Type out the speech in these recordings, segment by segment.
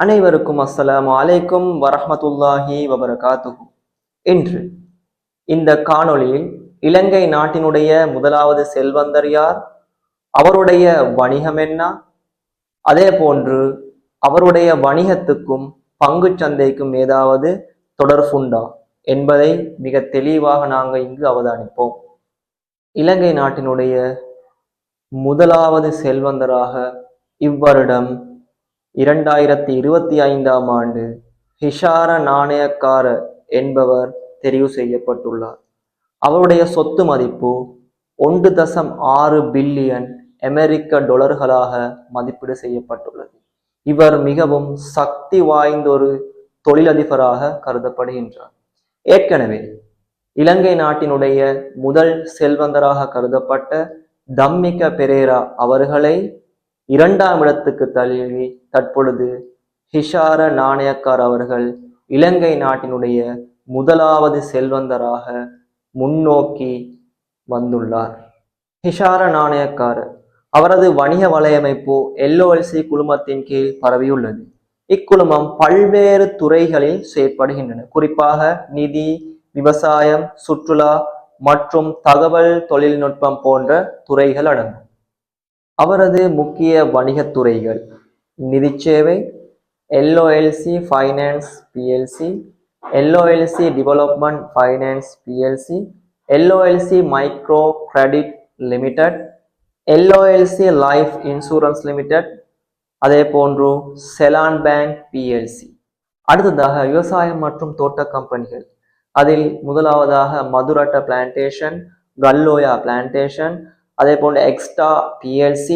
அனைவருக்கும் அஸ்ஸலாமு அலைக்கும் வரஹ்மத்துல்லாஹி வபரகாத்துஹு. இன்று இந்த காணொளியில் இலங்கை நாட்டினுடைய முதலாவது செல்வந்தர் யார், அவருடைய வணிகம் என்ன, அதே போன்று அவருடைய வணிகத்துக்கும் பங்கு சந்தைக்கும் ஏதாவது தொடர்புண்டா என்பதை மிக தெளிவாக நாங்கள் இங்கு அவதானிப்போம். இலங்கை நாட்டினுடைய முதலாவது செல்வந்தராக இவ்வருடம் 2025ஆம் ஆண்டு ஹிஷார நாணயக்கார என்பவர் தெரிவு செய்யப்பட்டுள்ளார். அவருடைய சொத்து மதிப்பு 1.6 பில்லியன் அமெரிக்க டாலர்களாக மதிப்பீடு செய்யப்பட்டுள்ளது. இவர் மிகவும் சக்தி வாய்ந்த ஒரு தொழிலதிபராக கருதப்படுகின்றார். ஏற்கனவே இலங்கை நாட்டினுடைய முதல் செல்வந்தராக கருதப்பட்ட தம்மிக பெரேரா அவர்களை 2ஆம் இடத்துக்கு தள்ளி தற்பொழுது ஹிஷார நாணயக்கார் அவர்கள் இலங்கை நாட்டினுடைய முதலாவது செல்வந்தராக முன்னோக்கி வந்துள்ளார். ஹிஷார நாணயக்கார் அவரது வணிக வலையமைப்பு LOLC குழுமத்தின் கீழ் பரவியுள்ளது. இக்குழுமம் பல்வேறு துறைகளில் செயற்படுகின்றன. குறிப்பாக நிதி, விவசாயம், சுற்றுலா மற்றும் தகவல் தொழில்நுட்பம் போன்ற துறைகள் அடங்கும். அவரது முக்கிய வணிகத் துறைகள் நிதி சேவை, LOLC finance PLC, LOLC development finance PLC, LOLC micro credit limited, LOLC life insurance limited, அதே போன்று செலான் பேங்க் PLC. அடுத்ததாக விவசாயம் மற்றும் தோட்ட கம்பெனிகள். அதில் முதலாவதாக மதுரட்ட பிளான்டேஷன், கல்லோயா பிளான்டேஷன், அதே போன்று எக்ஸ்டா PLC,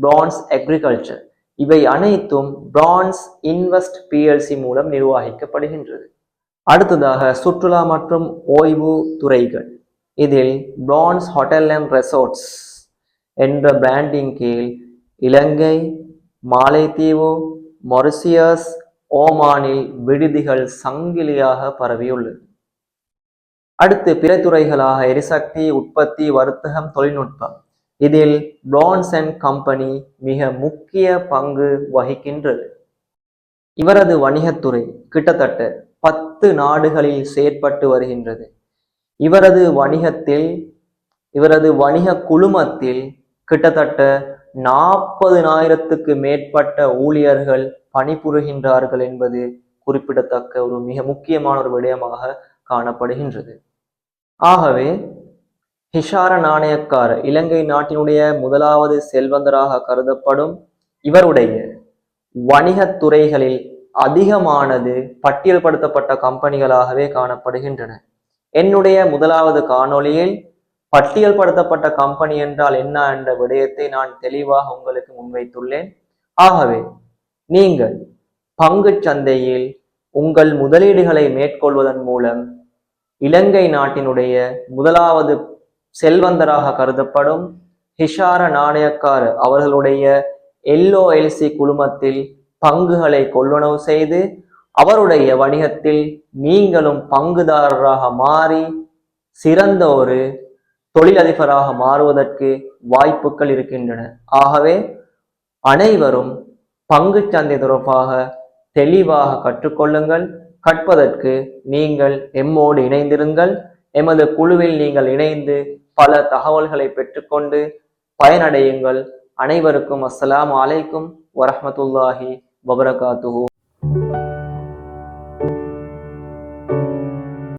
பிரான்ஸ் அக்ரிகல்ச்சர். இவை அனைத்தும் பிரான்ஸ் இன்வெஸ்ட் PLC மூலம் நிர்வகிக்கப்படுகின்றது. அடுத்ததாக சுற்றுலா மற்றும் ஓய்வு துறைகள். இதில் பிரான்ஸ் ஹோட்டல் அண்ட் ரெசார்ட்ஸ் என்ற பிராண்டின் கீழ் இலங்கை, மாலைத்தீவு, மொரிசியஸ், ஓமானில் விடுதிகள் சங்கிலியாக பரவியுள்ளது. அடுத்து பிற துறைகளாக எரிசக்தி, உற்பத்தி, வர்த்தகம், தொழில்நுட்பம். இதில் பிரான்ஸ் அண்ட் கம்பெனி மிக முக்கிய பங்கு வகிக்கின்றது. இவரது வணிகத்துறை கிட்டத்தட்ட 10 நாடுகளில் செயற்பட்டு வருகின்றது. இவரது வணிக குழுமத்தில் கிட்டத்தட்ட 40,000க்கு மேற்பட்ட ஊழியர்கள் பணிபுரிகின்றார்கள் என்பது குறிப்பிடத்தக்க ஒரு மிக முக்கியமான ஒரு விடயமாக காணப்படுகின்றது. ஆகவே ஹிஷார நாணயக்கார இலங்கை நாட்டினுடைய முதலாவது செல்வந்தராக கருதப்படும் இவருடைய வணிகத் துறைகளில் அதிகமானது பட்டியல்படுத்தப்பட்ட கம்பெனிகளாகவே காணப்படுகின்றன. என்னுடைய முதலாவது காணொளியில் பட்டியல்படுத்தப்பட்ட கம்பெனி என்றால் என்ன என்ற விடயத்தை நான் தெளிவாக உங்களுக்கு முன்வைத்துள்ளேன். ஆகவே நீங்கள் பங்கு சந்தையில் உங்கள் முதலீடுகளை மேற்கொள்வதன் மூலம் இலங்கை நாட்டினுடைய முதலாவது செல்வந்தராக கருதப்படும் ஹிஷார நாணயக்கார் அவர்களுடைய LOLC குழுமத்தில் பங்குகளை கொள்வனவு செய்து அவருடைய வணிகத்தில் நீங்களும் பங்குதாரராக மாறி சிறந்த ஒரு தொழிலதிபராக மாறுவதற்கு வாய்ப்புகள் இருக்கின்றன. ஆகவே அனைவரும் பங்கு சந்தை தொடர்பாக தெளிவாக கற்றுக்கொள்ளுங்கள். கற்பதற்கு நீங்கள் எம்மோடு இணைந்திருங்கள். எமது குழுவில் நீங்கள் இணைந்து பல தகவல்களை பெற்றுக்கொண்டு பயனடையுங்கள். அனைவருக்கும் அஸ்ஸலாமு அலைக்கும் வரஹ்மத்துல்லாஹி வபரகாத்துஹு.